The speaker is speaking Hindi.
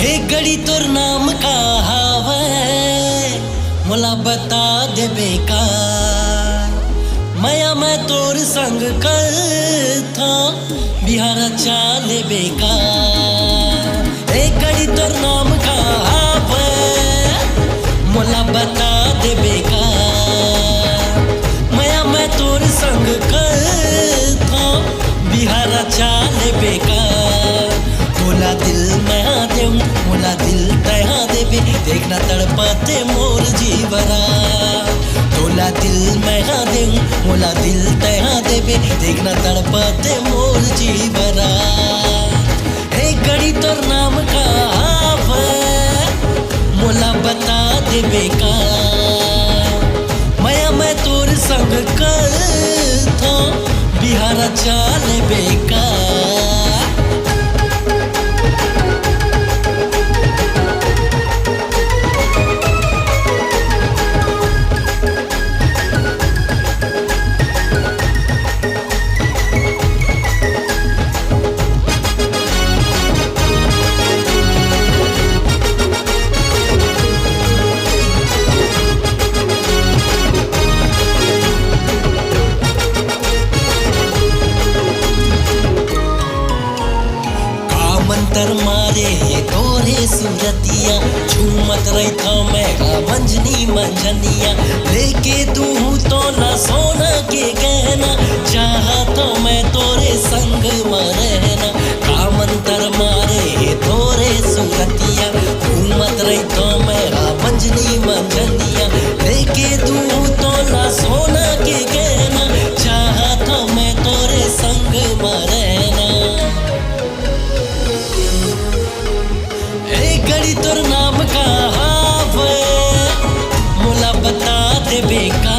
एक घड़ी तोर नाम का हावे मोला बता दे बेकार माया मैं तोर संग कर था बिहार चाले बेकार। एक घड़ी तोर नाम का हावे मोला बता दे बेकार माया मैं तोर संग कर था बिहार चाले बेकार। मोला दिल मैं देऊ मोला दिल तहा देबे देखना तड़पते मोर जीवरा। तोला दिल मैं देऊ मोला दिल तहा देबे देखना तड़पते मोर जीवरा। एक घड़ी तोर नाम का हावे मोला बता देबे का माया मैं तोर संग कर था बिहार चाले बेकार। मंतर मारे तोरे सूरतिया झूमत रही था मैं मंजनी मंजनिया लेके तू तो ना सोना के गहना चाहा तो मैं तोरे संग में रहना। का मंतर मारे तोरे सूरतिया झूमत रही तो मैं मंजनी मंजनिया लेके तू तो ना सोना के गहना चाहा तो मैं तोरे संग में रहना। घड़ी तोर नाम का हावे मोला बता दे बेकार